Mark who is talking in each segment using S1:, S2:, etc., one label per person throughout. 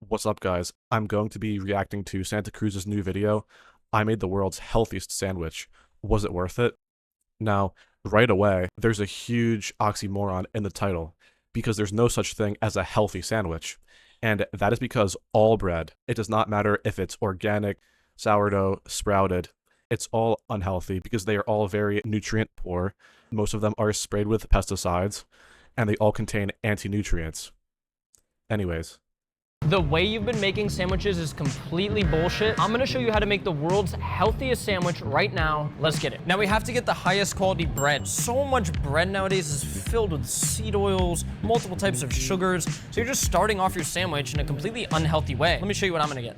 S1: What's up, guys? I'm going to be reacting to Santa Cruz's new video. I made the world's healthiest sandwich. Was it worth it? Now, right away, there's a huge oxymoron in the title because there's no such thing as a healthy sandwich. And that is because all bread, it does not matter if it's organic, sourdough, sprouted, it's all unhealthy because they are all very nutrient poor. Most of them are sprayed with pesticides, and they all contain anti-nutrients. Anyways.
S2: The way you've been making sandwiches is completely bullshit. I'm gonna show you how to make the world's healthiest sandwich right now. Let's get it. Now we have to get the highest quality bread. So much bread nowadays is filled with seed oils, multiple types of sugars. So you're just starting off your sandwich in a completely unhealthy way. Let me show you what I'm gonna get.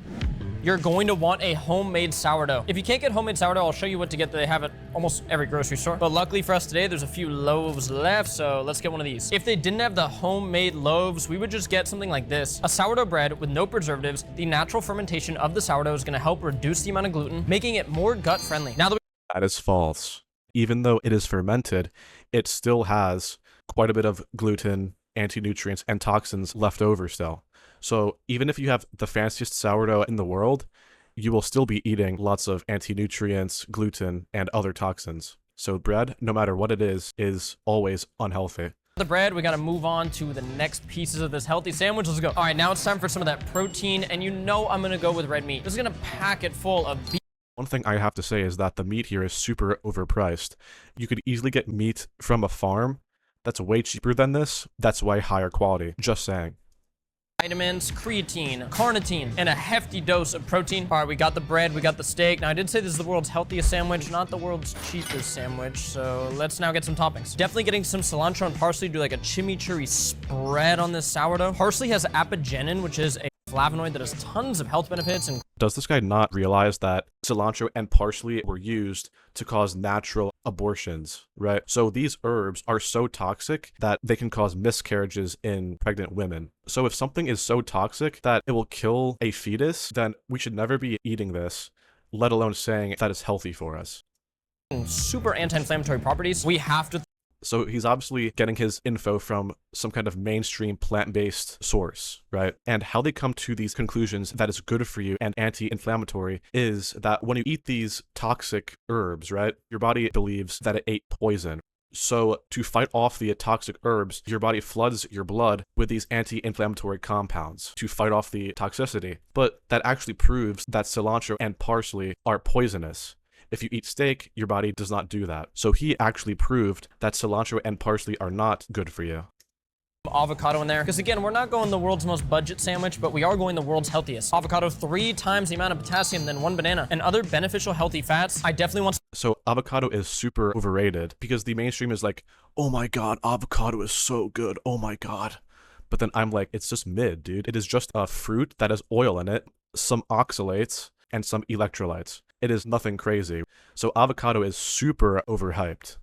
S2: You're going to want a homemade sourdough. If you can't get homemade sourdough, I'll show you what to get. They have at almost every grocery store. But luckily for us today, there's a few loaves left, so let's get one of these. If they didn't have the homemade loaves, we would just get something like this. A sourdough bread with no preservatives. The natural fermentation of the sourdough is gonna help reduce the amount of gluten, making it more gut friendly. Now
S1: That is false. Even though it is fermented, it still has quite a bit of gluten, anti-nutrients, and toxins left over still. So even if you have the fanciest sourdough in the world, you will still be eating lots of anti-nutrients, gluten, and other toxins. So bread, no matter what it is always unhealthy.
S2: the bread, we gotta move on to the next pieces of this healthy sandwich. Let's go. All right, now it's time for some of that protein, and you know I'm gonna go with red meat. This is gonna pack it full of beef.
S1: One thing I have to say is that the meat here is super overpriced. You could easily get meat from a farm that's way cheaper than this, that's way higher quality. Just saying.
S2: Vitamins, creatine, carnitine, and a hefty dose of protein. All right, we got the bread, we got the steak. Now, I did say this is the world's healthiest sandwich, not the world's cheapest sandwich, so let's now get some toppings. Definitely getting some cilantro and parsley, do like a chimichurri spread on this sourdough. Parsley has apigenin, which is a flavonoid that has tons of health benefits. And
S1: does this guy not realize that cilantro and parsley were used to cause natural abortions, right? So these herbs are so toxic that they can cause miscarriages in pregnant women. So if something is so toxic that it will kill a fetus, then we should never be eating this, let alone saying that it's healthy for us.
S2: Super anti-inflammatory properties. We have to
S1: So he's obviously getting his info from some kind of mainstream plant-based source, right? And how they come to these conclusions that it's good for you and anti-inflammatory is that when you eat these toxic herbs, right, your body believes that it ate poison. So to fight off the toxic herbs, your body floods your blood with these anti-inflammatory compounds to fight off the toxicity. But that actually proves that cilantro and parsley are poisonous. If you eat steak, your body does not do that. So he actually proved that cilantro and parsley are not good for you.
S2: Avocado in there, because again, we're not going the world's most budget sandwich, but we are going the world's healthiest. Avocado 3 times the amount of potassium than one banana, and other beneficial healthy fats. I definitely want.
S1: So avocado is super overrated because the mainstream is like, oh my god, avocado is so good, oh my god. But then I'm like, it's just mid, dude. It is just a fruit that has oil in it, some oxalates, and some electrolytes. It is nothing crazy. So avocado is super overhyped.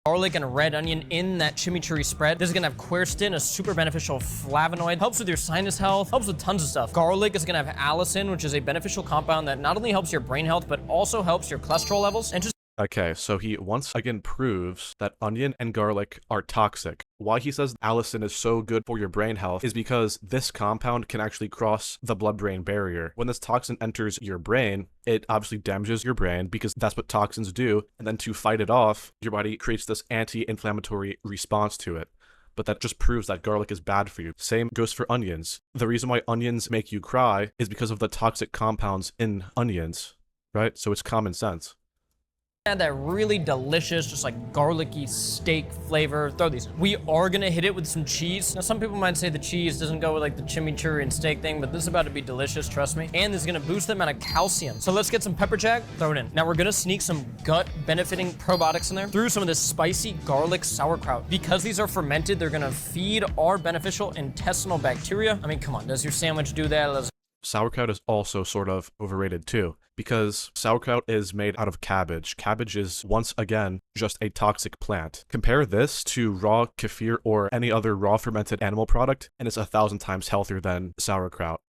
S2: Garlic and red onion in that chimichurri spread. This is gonna have quercetin, a super beneficial flavonoid. Helps with your sinus health, helps with tons of stuff. Garlic is gonna have allicin, which is a beneficial compound that not only helps your brain health, but also helps your cholesterol levels. And just
S1: Okay, so he once again proves that onion and garlic are toxic. Why he says allicin is so good for your brain health is because this compound can actually cross the blood-brain barrier. When this toxin enters your brain, it obviously damages your brain because that's what toxins do. And then to fight it off, your body creates this anti-inflammatory response to it. But that just proves that garlic is bad for you. Same goes for onions. The reason why onions make you cry is because of the toxic compounds in onions, right? So it's common sense.
S2: add that really delicious, just like garlicky steak flavor. Throw these. We are gonna hit it with some cheese. Now, some people might say the cheese doesn't go with like the chimichurri and steak thing, but this is about to be delicious, trust me. And this is gonna boost the amount of calcium. So let's get some pepper jack, throw it in. Now we're gonna sneak some gut benefiting probiotics in there through some of this spicy garlic sauerkraut. Because these are fermented, they're gonna feed our beneficial intestinal bacteria. I mean, come on, does your sandwich do that?
S1: Sauerkraut is also sort of overrated too, because sauerkraut is made out of cabbage. Cabbage is, once again, just a toxic plant. Compare this to raw kefir or any other raw fermented animal product, and it's 1,000 times healthier than sauerkraut.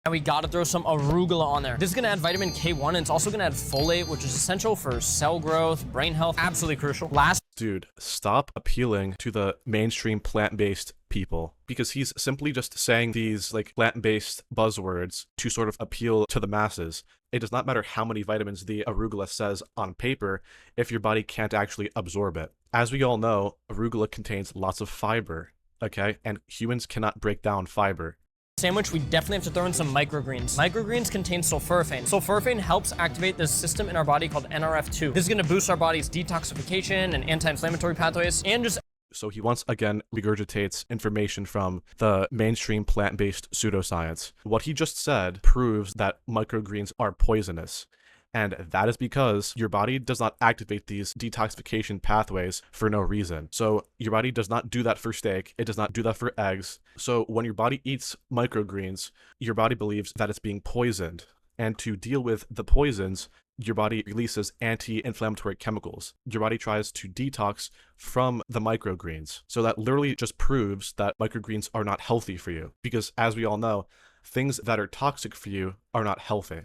S2: And we gotta throw some arugula on there. This is gonna add vitamin K1, and it's also gonna add folate, which is essential for cell growth, brain health, absolutely crucial. Last,
S1: Dude, stop appealing to the mainstream plant-based people, because he's simply just saying these like plant-based buzzwords to sort of appeal to the masses. It does not matter how many vitamins the arugula says on paper if your body can't actually absorb it. As we all know, arugula contains lots of fiber, okay? And humans cannot break down fiber.
S2: sandwich, we definitely have to throw in some microgreens. Microgreens contain sulforaphane. Sulforaphane helps activate this system in our body called NRF2. This is gonna boost our body's detoxification and anti-inflammatory pathways, and just...
S1: So he once again regurgitates information from the mainstream plant-based pseudoscience. What he just said proves that microgreens are poisonous. And that is because your body does not activate these detoxification pathways for no reason. So your body does not do that for steak. It does not do that for eggs. So when your body eats microgreens, your body believes that it's being poisoned. And to deal with the poisons, your body releases anti-inflammatory chemicals. Your body tries to detox from the microgreens. So that literally just proves that microgreens are not healthy for you. Because as we all know, things that are toxic for you are not healthy.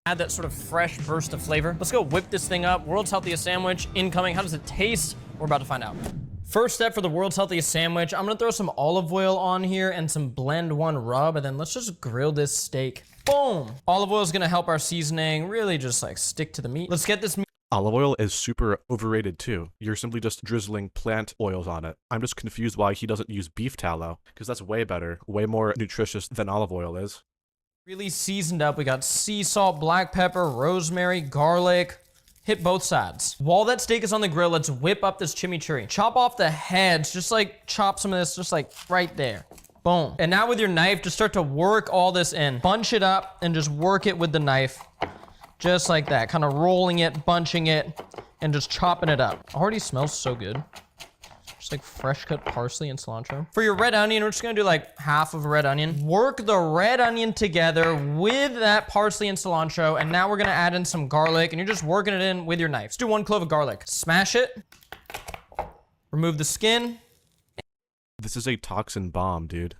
S2: Add that sort of fresh burst of flavor. Let's go whip this thing up. World's healthiest sandwich incoming. How does it taste? We're about to find out. First step for the world's healthiest sandwich, I'm gonna throw some olive oil on here and some blend one rub, and then let's just grill this steak. Boom! Olive oil is gonna help our seasoning really just like stick to the meat. Let's get this meat.
S1: Olive oil is super overrated too. You're simply just drizzling plant oils on it. I'm just confused why he doesn't use beef tallow, because that's way better, way more nutritious than olive oil is.
S2: Really seasoned up. We got sea salt, black pepper, rosemary, garlic. Hit both sides. While that steak is on the grill, let's whip up this chimichurri. Chop off the heads, just like chop some of this, just like right there. Boom. And now with your knife, just start to work all this in. Bunch it up and just work it with the knife. Just like that, kind of rolling it, bunching it, and just chopping it up. Already smells so good. Just like fresh cut parsley and cilantro. For your red onion, we're just gonna do like half of a red onion. Work the red onion together with that parsley and cilantro, and now we're gonna add in some garlic, and you're just working it in with your knife. Let's do 1 clove of garlic. Smash it. Remove the skin.
S1: This is a toxin bomb, dude.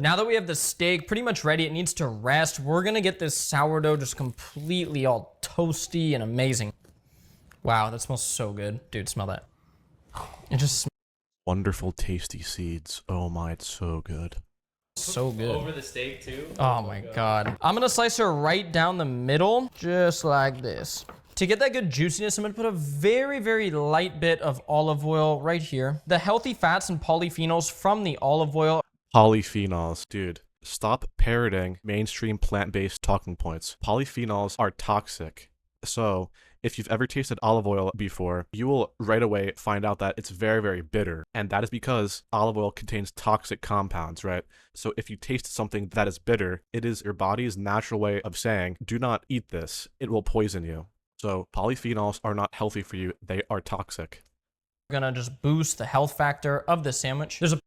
S2: Now that we have the steak pretty much ready, it needs to rest. We're gonna get this sourdough just completely all toasty and amazing. Wow, that smells so good. Dude, smell that. It just smells
S1: Wonderful, tasty seeds. Oh my, it's so good.
S2: so good.
S3: Over the steak too?
S2: Oh my God. I'm gonna slice her right down the middle, just like this. To get that good juiciness, I'm gonna put a very, very light bit of olive oil right here. The healthy fats and polyphenols from the olive oil.
S1: Polyphenols, dude. Stop parroting mainstream plant-based talking points. Polyphenols are toxic. So, if you've ever tasted olive oil before, you will right away find out that it's very, very bitter. And that is because olive oil contains toxic compounds, right? So if you taste something that is bitter, it is your body's natural way of saying, do not eat this. It will poison you. So polyphenols are not healthy for you. They are toxic.
S2: We're gonna just boost the health factor of this sandwich. There's a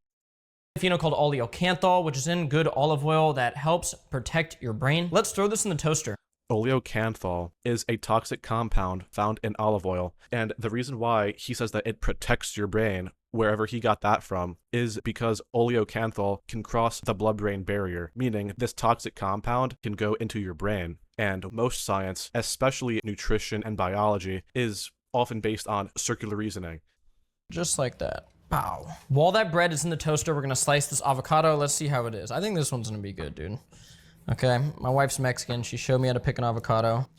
S2: polyphenol called oleocanthal, which is in good olive oil that helps protect your brain. Let's throw this in the toaster.
S1: Oleocanthal is a toxic compound found in olive oil, and the reason why he says that it protects your brain, wherever he got that from, is because oleocanthal can cross the blood-brain barrier, meaning this toxic compound can go into your brain. And most science, especially nutrition and biology, is often based on circular reasoning.
S2: Just like that. Pow. While that bread is in the toaster, we're gonna slice this avocado. Let's see how it is. I think this one's gonna be good, dude. Okay, my wife's Mexican. She showed me how to pick an avocado.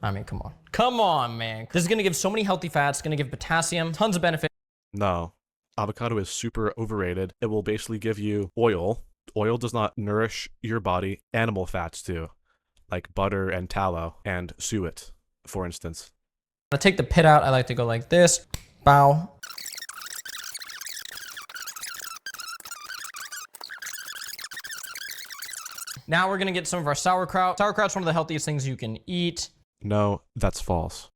S2: I mean, come on. Come on, man. This is gonna give so many healthy fats, gonna give potassium, tons of benefit.
S1: No, avocado is super overrated. It will basically give you oil. Oil does not nourish your body. Animal fats do, like butter and tallow and suet, for instance.
S2: To take the pit out, I like to go like this. Bow. Now we're gonna get some of our sauerkraut. Sauerkraut's one of the healthiest things you can eat.
S1: No, that's false.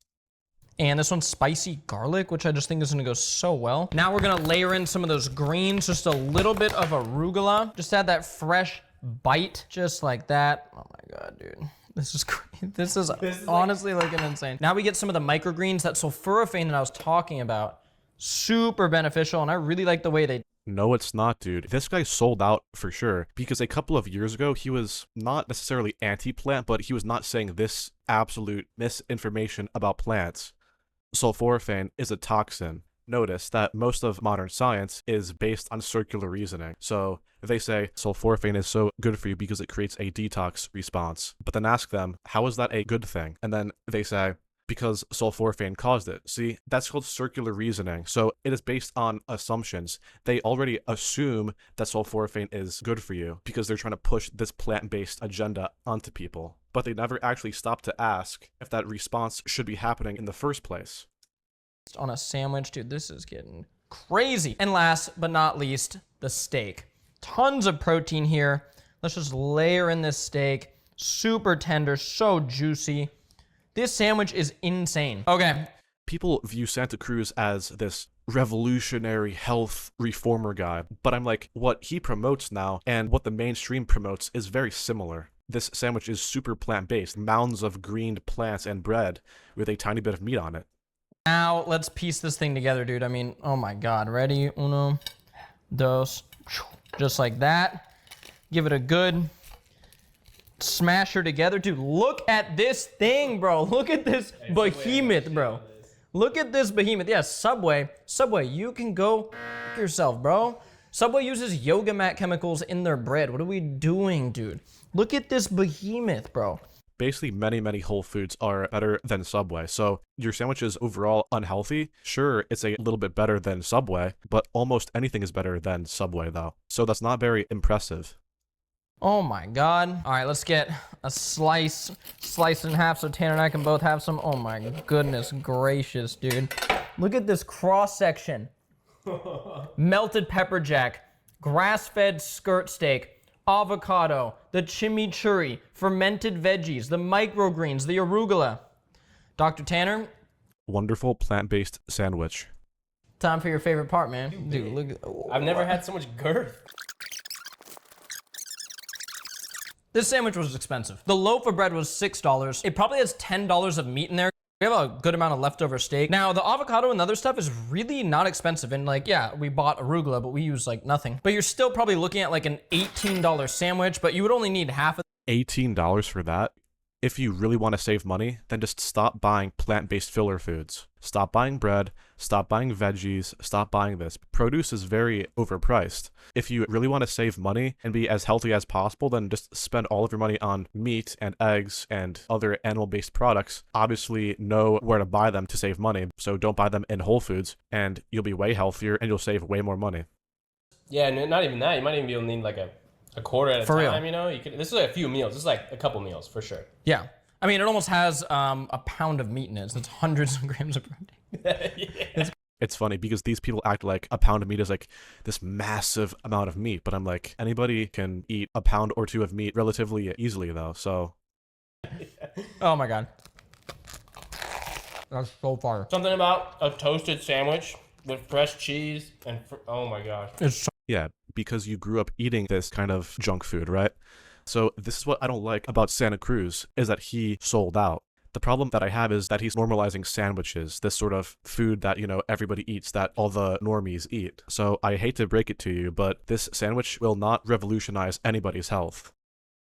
S2: And this one's spicy garlic, which I just think is gonna go so well. Now we're gonna layer in some of those greens, just a little bit of arugula. Just add that fresh bite, just like that. Oh my God, dude. This is great. This is honestly looking insane. Now we get some of the microgreens, that sulforaphane that I was talking about. Super beneficial, and I really like the way they
S1: No, it's not, dude. This guy sold out for sure because a couple of years ago, he was not necessarily anti-plant, but he was not saying this absolute misinformation about plants. Sulforaphane is a toxin. Notice that most of modern science is based on circular reasoning. So they say sulforaphane is so good for you because it creates a detox response. But then ask them, how is that a good thing? And then they say, because sulforaphane caused it. See, that's called circular reasoning. So it is based on assumptions. They already assume that sulforaphane is good for you because they're trying to push this plant-based agenda onto people. But they never actually stop to ask if that response should be happening in the first place.
S2: On a sandwich, dude, this is getting crazy. And last but not least, the steak. Tons of protein here. Let's just layer in this steak. Super tender, so juicy. This sandwich is insane. Okay.
S1: People view Santa Cruz as this revolutionary health reformer guy, but I'm like, what he promotes now and what the mainstream promotes is very similar. This sandwich is super plant-based, mounds of greened plants and bread with a tiny bit of meat on it.
S2: Now, let's piece this thing together, dude. I mean, oh my God. Ready? Uno, dos. Just like that. Give it a good smash her together. Dude, look at this thing, bro. Look at this behemoth, bro. Look at this behemoth. Yeah, Subway, you can go yourself, bro. Subway uses yoga mat chemicals in their bread. What are we doing, dude? Look at this behemoth, bro.
S1: Basically, many Whole Foods are better than Subway. So your sandwich is overall unhealthy. Sure, it's a little bit better than Subway, but almost anything is better than Subway, though. So that's not very impressive.
S2: Oh my God. All right, let's get a slice in half so Tanner and I can both have some. Oh my goodness gracious, dude. Look at this cross section. Melted pepper jack, grass-fed skirt steak, avocado, the chimichurri, fermented veggies, the microgreens, the arugula. Dr. Tanner?
S1: Wonderful plant-based sandwich.
S2: Time for your favorite part, man. Dude, look at...
S3: I've never had so much girth.
S2: This sandwich was expensive. The loaf of bread was $6. It probably has $10 of meat in there. We have a good amount of leftover steak. Now, the avocado and the other stuff is really not expensive. And like, yeah, we bought arugula, but we use like nothing. But you're still probably looking at like an $18 sandwich, but you would only need half of
S1: $18 for that? If you really want to save money, then just stop buying plant-based filler foods. Stop buying bread, stop buying veggies, stop buying this. Produce is very overpriced. If you really want to save money and be as healthy as possible, then just spend all of your money on meat and eggs and other animal-based products. Obviously, know where to buy them to save money, so don't buy them in Whole Foods, and you'll be way healthier and you'll save way more money.
S3: Yeah, and not even that. You might even be able to need like a quarter at a
S2: For
S3: time,
S2: real.
S3: you know? This is like a few meals. This is like a couple meals for sure.
S2: Yeah. I mean, it almost has a pound of meat in it. So it's hundreds of grams of protein.
S3: Yeah.
S1: It's funny because these people act like a pound of meat is like this massive amount of meat, but I'm like, anybody can eat a pound or two of meat relatively easily though, so.
S2: Oh my God. That's so far.
S3: Something about a toasted sandwich with fresh cheese and oh my gosh.
S2: It's so
S1: Yeah, because you grew up eating this kind of junk food, right? So this is what I don't like about Santa Cruz, is that he sold out. The problem that I have is that he's normalizing sandwiches, this sort of food that, you know, everybody eats, that all the normies eat. So I hate to break it to you, but this sandwich will not revolutionize anybody's health.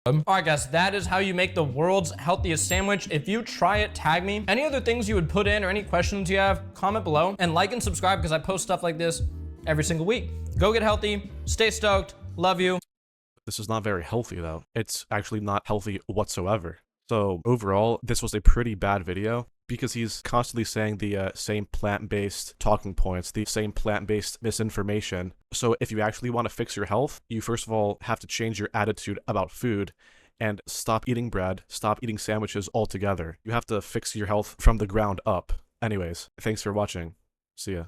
S2: All right, guys, that is how you make the world's healthiest sandwich. If you try it, tag me. Any other things you would put in or any questions you have, comment below. And like and subscribe because I post stuff like this every single week. Go get healthy. Stay stoked. Love you.
S1: This is not very healthy, though. It's actually not healthy whatsoever. So overall, this was a pretty bad video because he's constantly saying the same plant-based talking points, the same plant-based misinformation. So if you actually want to fix your health, you first of all have to change your attitude about food and stop eating bread, stop eating sandwiches altogether. You have to fix your health from the ground up. Anyways, thanks for watching. See ya.